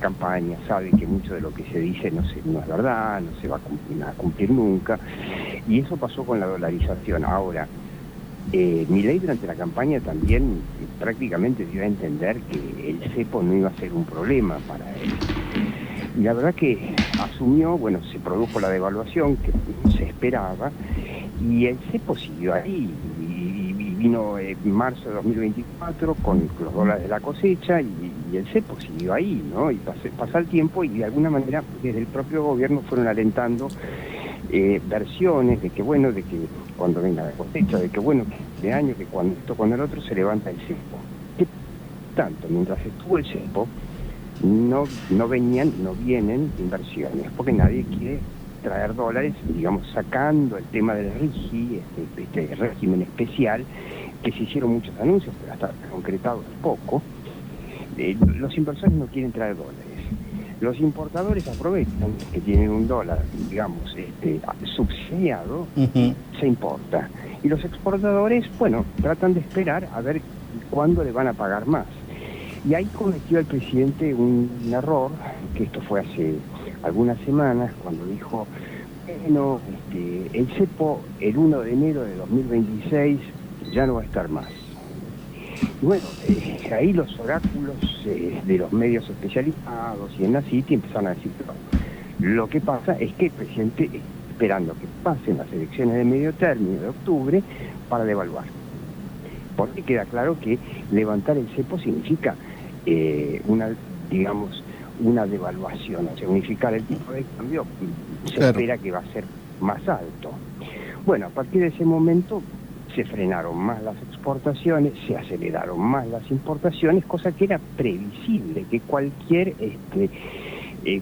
campaña, sabe que mucho de lo que se dice no es verdad, no se va a cumplir nunca, y eso pasó con la dolarización. Ahora, Milei durante la campaña también prácticamente dio a entender que el cepo no iba a ser un problema para él. Y la verdad que asumió, bueno, se produjo la devaluación que se esperaba, y el cepo siguió ahí, y vino en marzo de 2024 con los dólares de la cosecha, y el cepo siguió ahí, ¿no? Y pasa el tiempo, y de alguna manera desde el propio gobierno fueron alentando versiones de que, bueno, de que cuando venga la cosecha, de que, bueno, de año, que cuando esto, cuando el otro, se levanta el cepo. ¿Qué tanto? Mientras estuvo el cepo, no vienen inversiones, porque nadie quiere traer dólares, digamos, sacando el tema del RIGI, este régimen especial, que se hicieron muchos anuncios, pero hasta concretados poco. Los inversores no quieren traer dólares. Los importadores aprovechan que tienen un dólar, digamos, subsidiado, se importa. Y los exportadores, bueno, tratan de esperar a ver cuándo le van a pagar más. Y ahí cometió el presidente un error, que esto fue hace algunas semanas, cuando dijo, bueno, el cepo el 1 de enero de 2026 ya no va a estar más. Y bueno, ahí los oráculos de los medios especializados y en la City empezaron a decir, lo que pasa es que el presidente está esperando que pasen las elecciones de medio término de octubre para devaluar. Porque queda claro que levantar el cepo significa una devaluación, o sea, unificar el tipo de cambio, se espera que va a ser más alto. Bueno, a partir de ese momento se frenaron más las exportaciones, se aceleraron más las importaciones, cosa que era previsible, que cualquier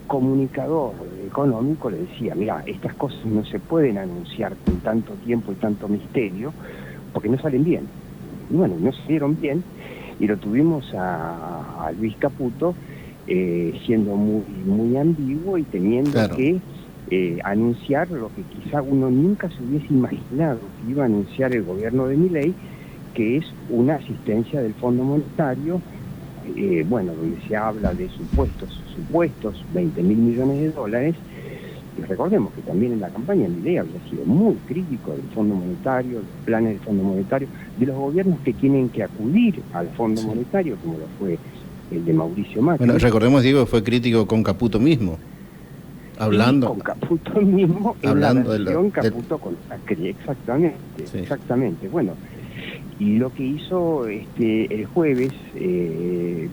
comunicador económico le decía, mira, estas cosas no se pueden anunciar con tanto tiempo y tanto misterio, porque no salen bien. Y bueno, no salieron bien, y lo tuvimos a Luis Caputo siendo muy ambiguo y teniendo que anunciar lo que quizá uno nunca se hubiese imaginado que iba a anunciar el gobierno de Milei, que es una asistencia del Fondo Monetario, donde se habla de supuestos 20.000 millones de dólares. Y recordemos que también en la campaña Milei había sido muy crítico del Fondo Monetario, de los planes del Fondo Monetario, de los gobiernos que tienen que acudir al Fondo Monetario, como lo fue el de Mauricio Macri. Bueno, recordemos, Diego, fue crítico con Caputo mismo. Hablando, y con Caputo mismo, hablando en la versión Caputo con Macri, exactamente, sí. Exactamente. Bueno, y lo que hizo el jueves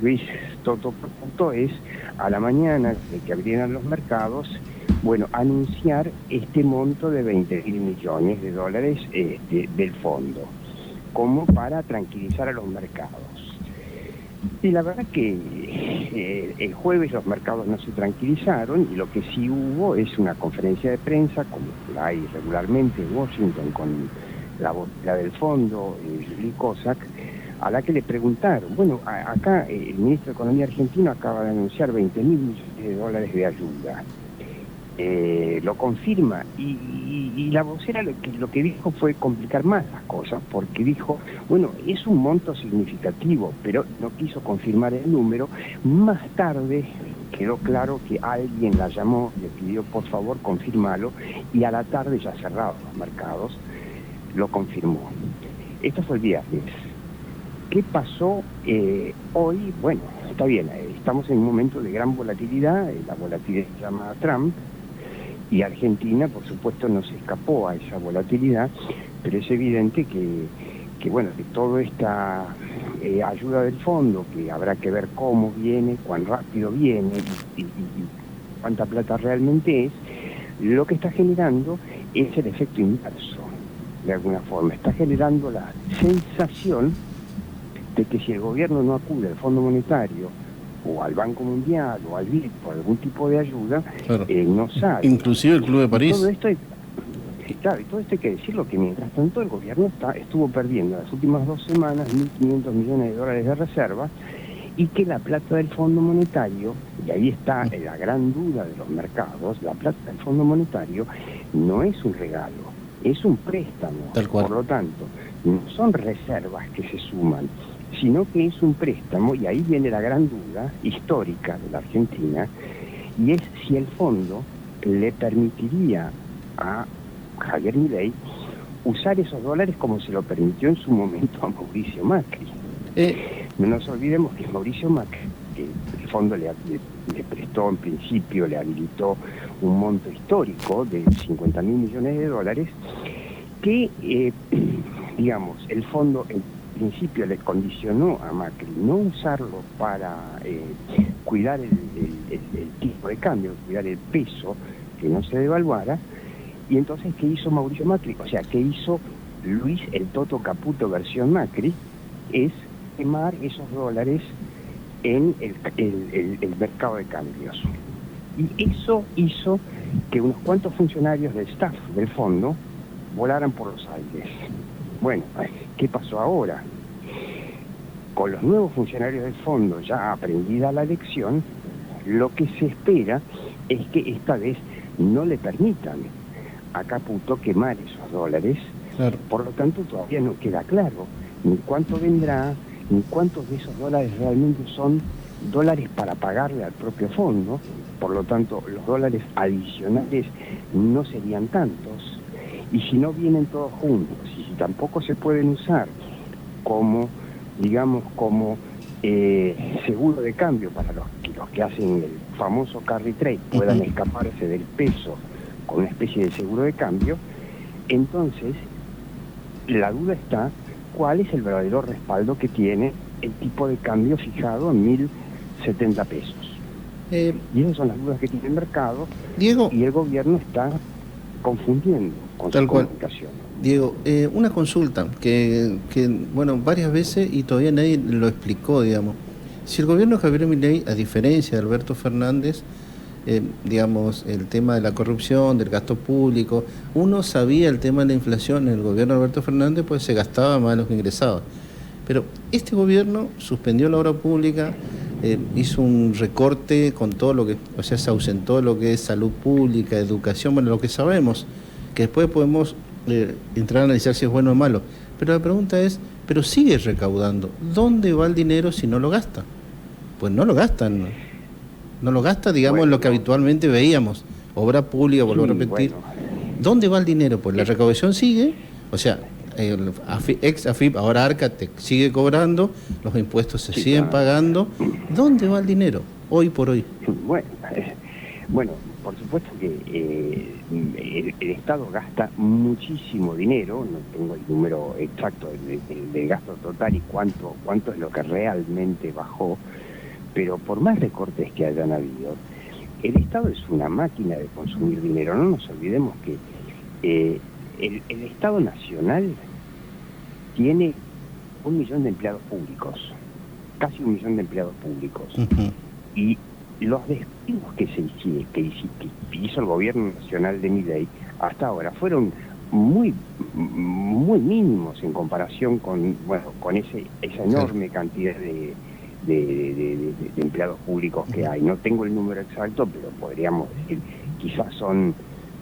Luis Toto Caputo es, a la mañana de que abrieran los mercados, anunciar este monto de 20.000 millones de dólares del fondo, como para tranquilizar a los mercados. Y la verdad que el jueves los mercados no se tranquilizaron, y lo que sí hubo es una conferencia de prensa, como la hay regularmente en Washington, con la del fondo, Julie Kozak, a la que le preguntaron, acá el ministro de Economía argentino acaba de anunciar 20.000 millones de dólares de ayuda. Lo confirma, y la vocera lo que dijo fue complicar más las cosas, porque dijo, es un monto significativo, pero no quiso confirmar el número. Más tarde quedó claro que alguien la llamó, le pidió por favor confirmarlo, y a la tarde, ya cerrados los mercados, lo confirmó. Esto fue el viernes. ¿Qué pasó hoy? Bueno, está bien, estamos en un momento de gran volatilidad, la volatilidad se llama Trump, y Argentina, por supuesto, no se escapó a esa volatilidad, pero es evidente que toda esta ayuda del fondo, que habrá que ver cómo viene, cuán rápido viene y cuánta plata realmente es, lo que está generando es el efecto inverso, de alguna forma. Está generando la sensación de que si el gobierno no acude al Fondo Monetario o al Banco Mundial o al BID por algún tipo de ayuda, no sabe. Inclusive el Club de París. Todo esto hay que decirlo, que mientras tanto el gobierno estuvo perdiendo las últimas 2 semanas 1.500 millones de dólares de reservas, y que la plata del Fondo Monetario, y ahí está la gran duda de los mercados, la plata del Fondo Monetario no es un regalo, es un préstamo. Tal cual. Por lo tanto, no son reservas que se suman, sino que es un préstamo, y ahí viene la gran duda histórica de la Argentina, y es si el fondo le permitiría a Javier Milei usar esos dólares como se lo permitió en su momento a Mauricio Macri. No nos olvidemos que Mauricio Macri, que el fondo le prestó en principio, le habilitó un monto histórico de 50.000 millones de dólares, que, digamos, el fondo en principio le condicionó a Macri no usarlo para cuidar el tipo de cambio, cuidar el peso, que no se devaluara. Y entonces, ¿qué hizo Mauricio Macri? O sea, ¿qué hizo Luis el Toto Caputo versión Macri? Es quemar esos dólares en el mercado de cambios. Y eso hizo que unos cuantos funcionarios del staff del fondo volaran por los aires. Bueno, ¿qué pasó ahora? Con los nuevos funcionarios del fondo ya aprendida la lección, lo que se espera es que esta vez no le permitan a Caputo quemar esos dólares. Claro. Por lo tanto, todavía no queda claro ni cuánto vendrá, ni cuántos de esos dólares realmente son dólares para pagarle al propio fondo. Por lo tanto, los dólares adicionales no serían tantos. Y si no vienen todos juntos, y si tampoco se pueden usar como, digamos, como seguro de cambio para los que hacen el famoso carry trade, puedan escaparse del peso con una especie de seguro de cambio, entonces la duda está cuál es el verdadero respaldo que tiene el tipo de cambio fijado en 1.070 pesos. Y esas son las dudas que tiene el mercado, Diego, y el gobierno está confundiendo con su comunicación. Diego, una consulta que, bueno, varias veces y todavía nadie lo explicó, digamos. Si el gobierno de Javier Milei, a diferencia de Alberto Fernández, digamos, el tema de la corrupción, del gasto público, uno sabía el tema de la inflación en el gobierno de Alberto Fernández, pues se gastaba más de lo que ingresaba. Pero este gobierno suspendió la obra pública, hizo un recorte con todo lo que, o sea, se ausentó lo que es salud pública, educación, bueno, lo que sabemos, que después podemos entrar a analizar si es bueno o malo. Pero la pregunta es, pero sigue recaudando, ¿dónde va el dinero si no lo gasta? Pues no lo gastan, no lo gasta, digamos, en lo que habitualmente veíamos, obra pública, vuelvo a repetir. ¿Dónde va el dinero? Pues la recaudación sigue, o sea, el ex AFIP, ahora Arcatec, sigue cobrando, los impuestos se siguen pagando. ¿Dónde va el dinero hoy por hoy? Bueno, por supuesto que el Estado gasta muchísimo dinero, no tengo el número exacto del gasto total y cuánto es lo que realmente bajó, pero por más recortes que hayan habido, el Estado es una máquina de consumir dinero. No nos olvidemos que el Estado Nacional tiene 1 millón de empleados públicos, casi 1 millón de empleados públicos. Y los despidos que hizo el gobierno nacional de Milei hasta ahora fueron muy mínimos en comparación con esa enorme cantidad de empleados públicos que hay. No tengo el número exacto, pero podríamos decir, quizás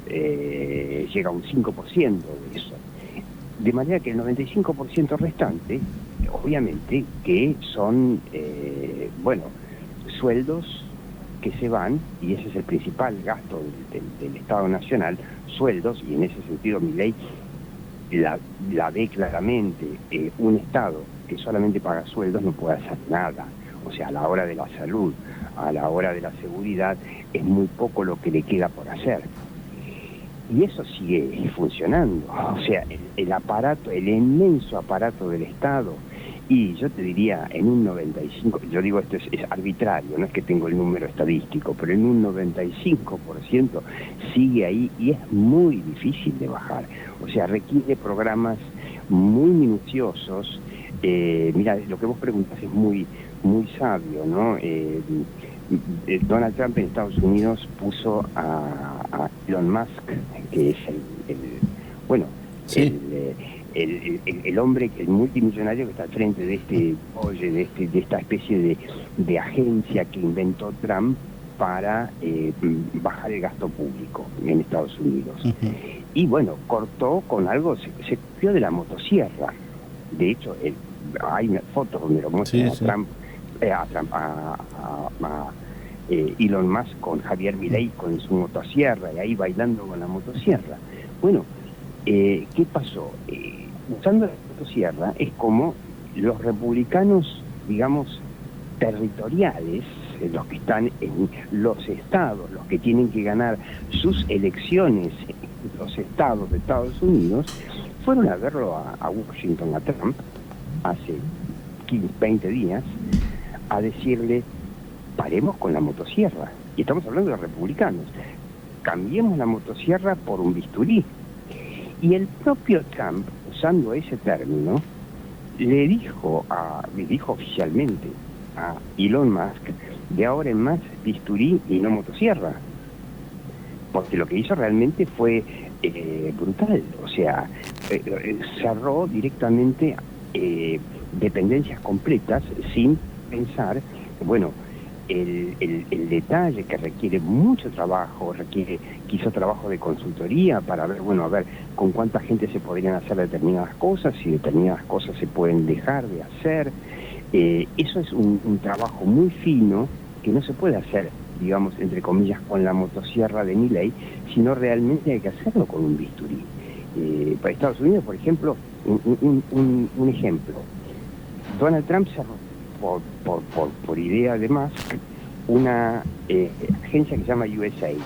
llega a un 5% de eso. De manera que el 95% restante, obviamente, que son, sueldos que se van, y ese es el principal gasto del Estado Nacional, sueldos, y en ese sentido Milei la ve claramente. Un Estado que solamente paga sueldos no puede hacer nada. O sea, a la hora de la salud, a la hora de la seguridad, es muy poco lo que le queda por hacer. Y eso sigue funcionando. O sea, el aparato, el inmenso aparato del Estado, y yo te diría, en un 95%, yo digo esto es arbitrario, no es que tengo el número estadístico, pero en un 95% sigue ahí y es muy difícil de bajar. O sea, requiere programas muy minuciosos. Mira, lo que vos preguntas es muy sabio, ¿no? Donald Trump en Estados Unidos puso a Elon Musk, que es el hombre, el multimillonario que está al frente de de esta especie de agencia que inventó Trump para bajar el gasto público en Estados Unidos. Y bueno, cortó con algo, se copió de la motosierra. De hecho, hay fotos donde lo muestran a Elon Musk con Javier Milei con su motosierra y ahí bailando con la motosierra. Bueno, ¿qué pasó? Usando la motosierra es como los republicanos, digamos, territoriales, los que están en los estados, los que tienen que ganar sus elecciones en los estados de Estados Unidos, fueron a verlo a Washington, a Trump, hace 15, 20 días, a decirle, paremos con la motosierra. Y estamos hablando de republicanos. Cambiemos la motosierra por un bisturí. Y el propio Trump, usando ese término, le dijo oficialmente a Elon Musk, de ahora en más bisturí y no motosierra. Porque lo que hizo realmente fue brutal. O sea, cerró directamente dependencias completas sin pensar, bueno, el detalle que requiere mucho trabajo, requiere quizá trabajo de consultoría para ver, bueno, a ver con cuánta gente se podrían hacer determinadas cosas, si determinadas cosas se pueden dejar de hacer. Eso es un trabajo muy fino que no se puede hacer, digamos, entre comillas, con la motosierra de Milei, sino realmente hay que hacerlo con un bisturí. Para Estados Unidos, por ejemplo, un ejemplo, Donald Trump cerró por idea de Musk una agencia que se llama USAID,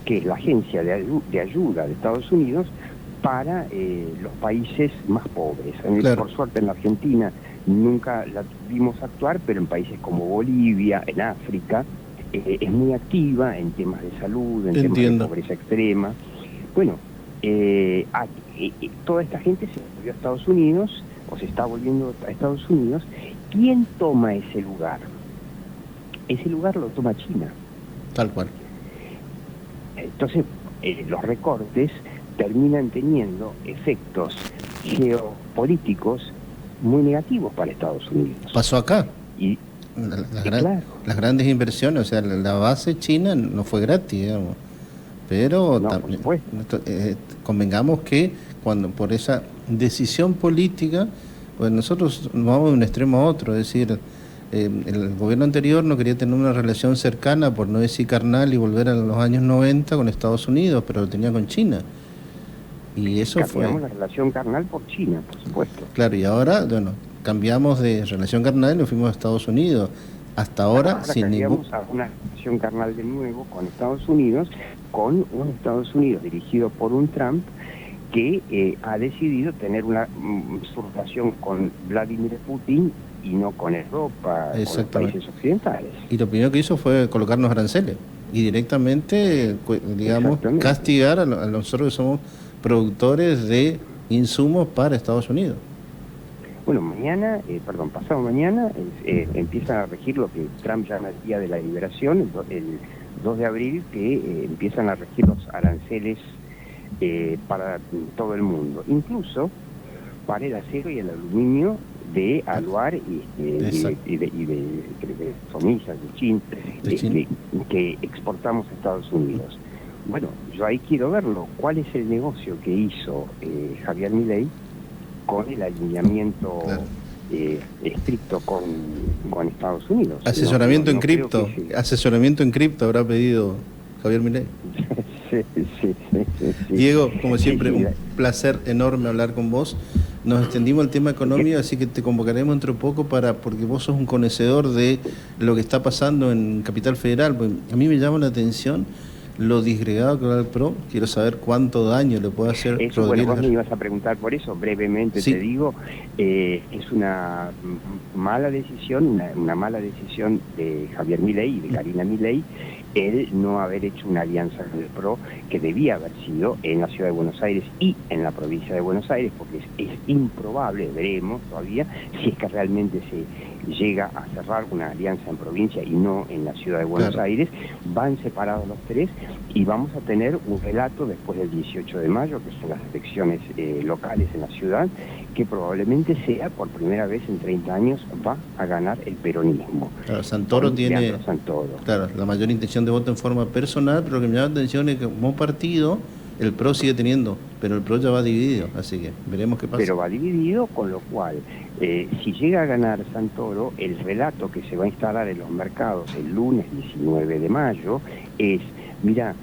que es la agencia de ayuda de Estados Unidos para los países más pobres. Claro. Por suerte en la Argentina nunca la vimos actuar, pero en países como Bolivia, en África, es muy activa en temas de salud, en temas de pobreza extrema. Bueno, toda esta gente se volvió a Estados Unidos, o se está volviendo a Estados Unidos. ¿Quién toma ese lugar? Ese lugar lo toma China. Tal cual. Entonces, los recortes terminan teniendo efectos geopolíticos muy negativos para Estados Unidos. Pasó acá. Y claro, las grandes inversiones, o sea, la base china no fue gratis, digamos. Pero no, también, convengamos que cuando por esa decisión política, pues nosotros vamos de un extremo a otro, es decir, el gobierno anterior no quería tener una relación cercana, por no decir carnal, y volver a los años 90 con Estados Unidos, pero lo tenía con China. Y eso cambiamos la relación carnal por China, por supuesto. Claro, y ahora, bueno, cambiamos de relación carnal y nos fuimos a Estados Unidos. Hasta ahora sin ningún... a una relación carnal de nuevo con Estados Unidos, con un Estados Unidos dirigido por un Trump que ha decidido tener su relación con Vladimir Putin y no con Europa, con los países occidentales. Y lo primero que hizo fue colocarnos aranceles y directamente, digamos, castigar a nosotros que somos productores de insumos para Estados Unidos. Bueno, pasado mañana empieza a regir lo que Trump llama el Día de la Liberación, el 2 de abril, que empiezan a regir los aranceles para todo el mundo, incluso para el acero y el aluminio de Aluar y de Somisa, de Chin, que exportamos a Estados Unidos. Bueno, yo ahí quiero verlo. ¿Cuál es el negocio que hizo Javier Milei con el alineamiento estricto con Estados Unidos? Asesoramiento en cripto. Asesoramiento en cripto habrá pedido Javier Milei. Sí. Diego, como siempre, un placer enorme hablar con vos. Nos extendimos el tema económico, así que te convocaremos dentro de poco porque vos sos un conocedor de lo que está pasando en Capital Federal. Pues a mí me llama la atención lo disgregado que va el PRO. Quiero saber cuánto daño le puede hacer eso, Rodríguez. Bueno, vos me ibas a preguntar por eso, brevemente te digo, es una mala decisión, una mala decisión de Javier Milei y de Karina Milei, el no haber hecho una alianza con el PRO que debía haber sido en la ciudad de Buenos Aires y en la provincia de Buenos Aires, porque es improbable, veremos todavía, si es que realmente se llega a cerrar una alianza en provincia y no en la ciudad de Buenos Aires. Van separados los tres y vamos a tener un relato después del 18 de mayo, que son las elecciones locales en la ciudad, que probablemente sea, por primera vez en 30 años, va a ganar el peronismo. Claro, Santoro tiene la mayor intención de voto en forma personal, pero lo que me llama la atención es que como partido El PRO sigue teniendo, pero el PRO ya va dividido, así que veremos qué pasa. Pero va dividido, con lo cual, si llega a ganar Santoro, el relato que se va a instalar en los mercados el lunes 19 de mayo es, mira,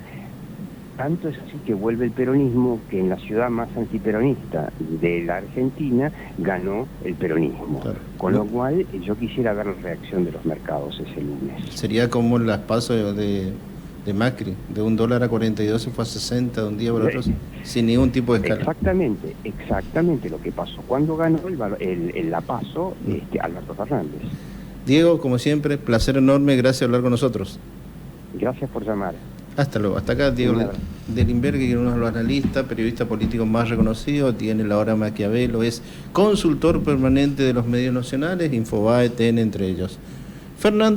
tanto es así que vuelve el peronismo, que en la ciudad más antiperonista de la Argentina ganó el peronismo. Claro. Con lo cual, yo quisiera ver la reacción de los mercados ese lunes. Sería como las pasos de Macri, de $1 a 42 se fue a 60 de un día para otro, sin ningún tipo de escala. Exactamente lo que pasó cuando ganó la PASO Alberto Fernández. Diego, como siempre, placer enorme, gracias por hablar con nosotros. Gracias por llamar. Hasta luego. Hasta acá Diego Delimbergue, que es uno de los analistas, periodista político más reconocido, tiene la hora Maquiavelo, es consultor permanente de los medios nacionales, Infobae, TN entre ellos. Fernández